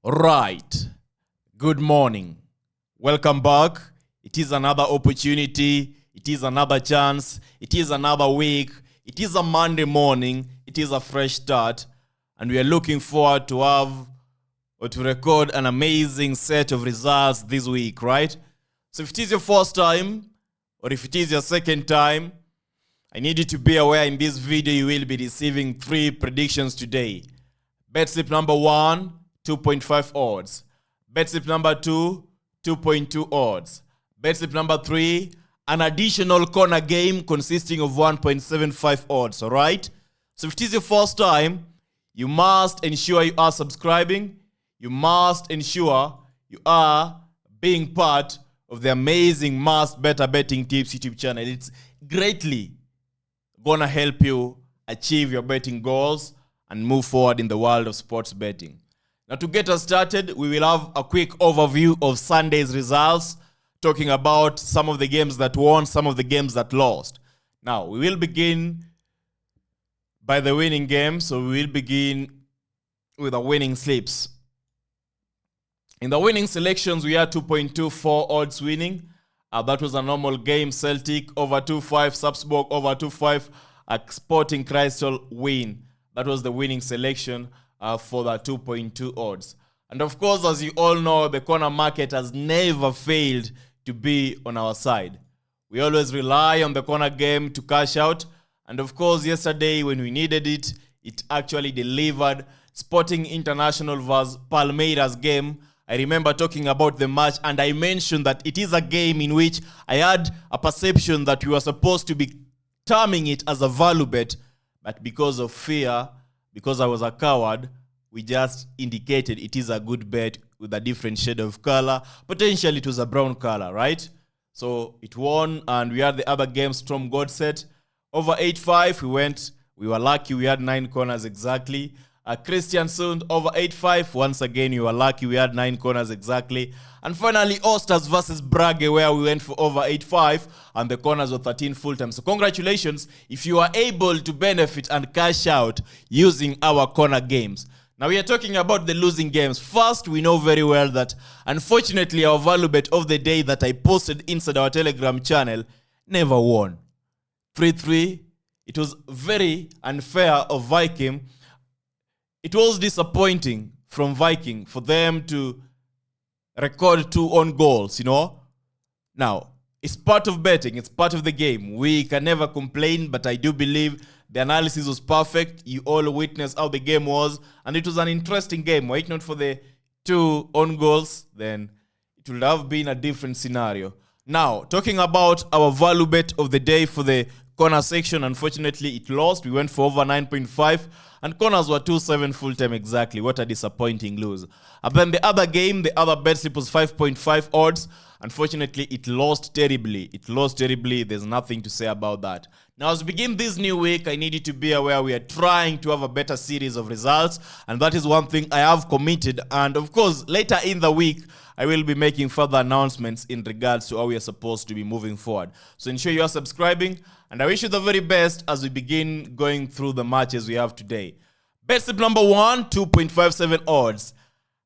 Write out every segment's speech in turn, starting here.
Right. Good morning. Welcome back. It is another opportunity. It is another chance. It is another week. It is a Monday morning. It is a fresh start. And we are looking forward to have or to record an amazing set of results this week, right? So if it is your first time or if it is your second time, I need you to be aware in this video you will be receiving 3 predictions today. Bet slip number 1, 2.5 odds. Bet slip number 2, 2.2 odds. Bet slip number 3, an additional corner game consisting of 1.75 odds, alright? So if it is your first time, you must ensure you are subscribing. You must ensure you are being part of the amazing Must Better Betting Tips YouTube channel. It's greatly gonna help you achieve your betting goals and move forward in the world of sports betting. Now, to get us started, we will have a quick overview of Sunday's results, talking about some of the games that won, some of the games that lost. Now, we will begin by the winning game, so we will begin with the winning slips. In the winning selections, we had 2.24 odds winning. That was a normal game. Celtic over 2.5, Salzburg over 2.5, a Sporting Cristal win. That was the winning selection for the 2.2 odds. And of course, as you all know, the corner market has never failed to be on our side. We always rely on the corner game to cash out. And of course, yesterday when we needed it, it actually delivered. Sporting International vs Palmeiras game. I remember talking about the match and I mentioned that it is a game in which I had a perception that we were supposed to be terming it as a value bet, but because of fear, because I was a coward, we just indicated it is a good bet with a different shade of color. Potentially it was a brown color, right? So it won, and we had the other game, Storm Godset. Over 8.5, we were lucky, we had 9 corners exactly. Christian Sund over 8.5. Once again, you were lucky. We had 9 corners exactly. And finally, Osters versus Brage, where we went for over 8.5 and the corners were 13 full time. So congratulations if you are able to benefit and cash out using our corner games. Now we are talking about the losing games. First, we know very well that unfortunately our value bet of the day that I posted inside our Telegram channel never won. 3-3. It was very unfair of Viking. It was disappointing from Viking for them to record 2 own goals, you know. Now, it's part of betting. It's part of the game. We can never complain, but I do believe the analysis was perfect. You all witnessed how the game was, and it was an interesting game. Were it not for the 2 own goals, then it would have been a different scenario. Now, talking about our value bet of the day for the corner section, unfortunately, it lost. We went for over 9.5. And corners were 2.7 full time exactly. What a disappointing lose. And then the other game, the other bet slip was 5.5 odds. Unfortunately, it lost terribly. It lost terribly. There's nothing to say about that. Now, as we begin this new week, I need you to be aware we are trying to have a better series of results. And that is one thing I have committed. And of course, later in the week, I will be making further announcements in regards to how we are supposed to be moving forward. So ensure you are subscribing. And I wish you the very best as we begin going through the matches we have today. Bet slip number 1, 2.57 odds.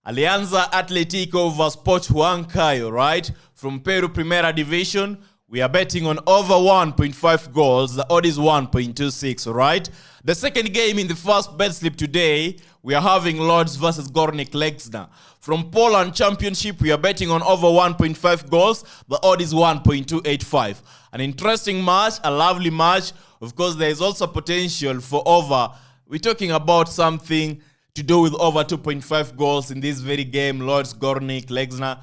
Alianza Atletico vs Sport Huancayo, right? From Peru Primera Division. We are betting on over 1.5 goals. The odd is 1.26, right? The second game in the first bet slip today, we are having Lodz versus Górnik Legnica. From Poland Championship, we are betting on over 1.5 goals. The odd is 1.285. An interesting match, a lovely match. Of course, there is also potential for over. We're talking about something to do with over 2.5 goals in this very game, Lodz Górnik Legnica.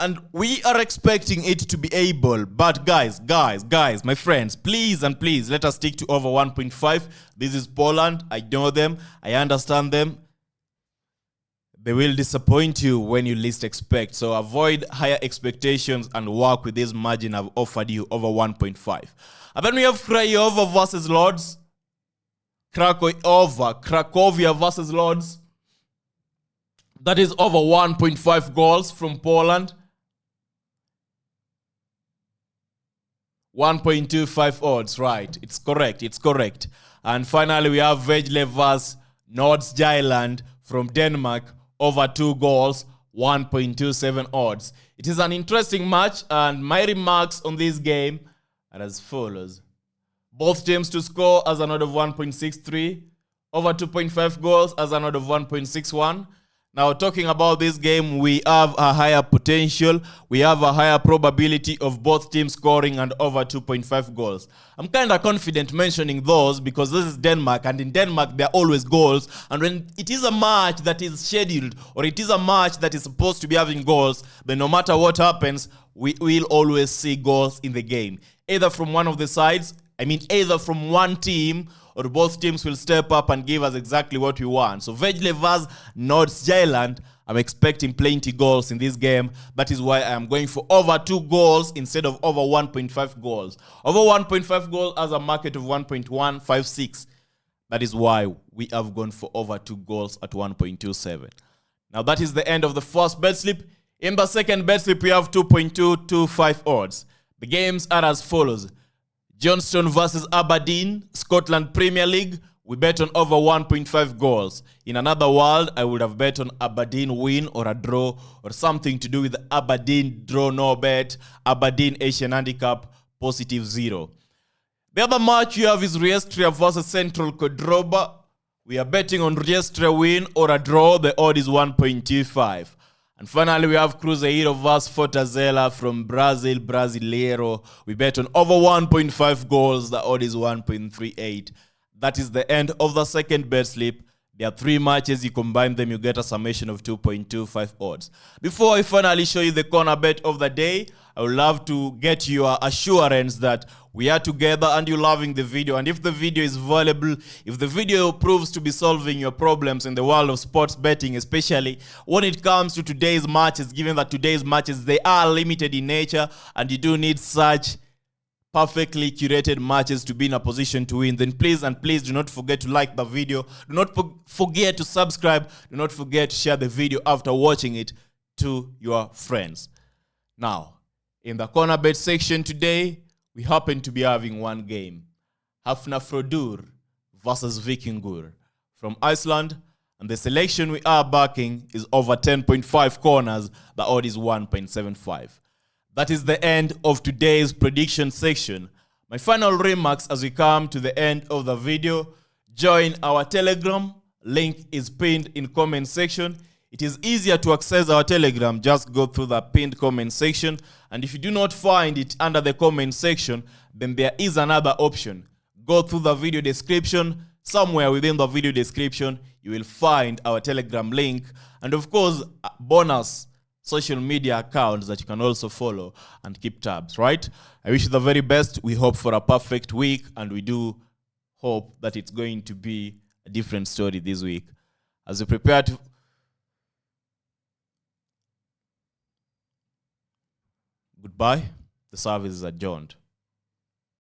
And we are expecting it to be able. But guys, my friends, please and please, let us stick to over 1.5. This is Poland. I know them. I understand them. They will disappoint you when you least expect. So avoid higher expectations and work with this margin I've offered you over 1.5. And then we have Craiova versus Lodz. Cracovia versus Lodz. That is over 1.5 goals from Poland. 1.25 odds, right? It's correct. And finally, we have Vejle vs Nordsjælland from Denmark. over 2 goals, 1.27 odds. It is an interesting match, and my remarks on this game are as follows. Both teams to score as an odd of 1.63, over 2.5 goals as an odd of 1.61. Now, talking about this game, we have a higher potential. We have a higher probability of both teams scoring and over 2.5 goals. I'm kind of confident mentioning those because this is Denmark, and in Denmark, there are always goals. And when it is a match that is scheduled, or it is a match that is supposed to be having goals, then no matter what happens, we will always see goals in the game. Either from one of the sides, either from one team, or both teams will step up and give us exactly what we want. So Vejle vs North Zealand, I'm expecting plenty goals in this game. That is why I am going for over 2 goals instead of over 1.5 goals. Over 1.5 goals has a market of 1.156. That is why we have gone for over 2 goals at 1.27. Now that is the end of the first bet slip. In the second bet slip, we have 2.225 odds. The games are as follows. Johnston versus Aberdeen, Scotland Premier League. We bet on over 1.5 goals. In another world, I would have bet on Aberdeen win or a draw or something to do with Aberdeen draw no bet, Aberdeen Asian handicap positive 0. The other match you have is Riestria versus Central Cordroba. We are betting on Riestria win or a draw. The odd is 1.25. And finally, we have Cruzeiro vs Fortaleza from Brazil, Brasileiro. We bet on over 1.5 goals. The odd is 1.38. That is the end of the second bet slip. There are 3 matches. You combine them, you get a summation of 2.25 odds. Before I finally show you the corner bet of the day, I would love to get your assurance that we are together and you're loving the video. And if the video is valuable, if the video proves to be solving your problems in the world of sports betting, especially when it comes to today's matches, given that today's matches, they are limited in nature and you do need such perfectly curated matches to be in a position to win, then please do not forget to like the video. Do not forget to subscribe. Do not forget to share the video after watching it to your friends. Now, in the corner bet section today, we happen to be having one game. Hafnarfjordur versus Vikingur from Iceland. And the selection we are backing is over 10.5 corners. The odd is 1.75. That is the end of today's prediction section. My final remarks as we come to the end of the video. Join our Telegram. Link is pinned in comment section. It is easier to access our Telegram. Just go through the pinned comment section. And if you do not find it under the comment section, then there is another option. Go through the video description. Somewhere within the video description, you will find our Telegram link. And of course, bonus social media accounts that you can also follow and keep tabs, right? I wish you the very best. We hope for a perfect week, and we do hope that it's going to be a different story this week. As we prepare to... Goodbye. The service is adjourned.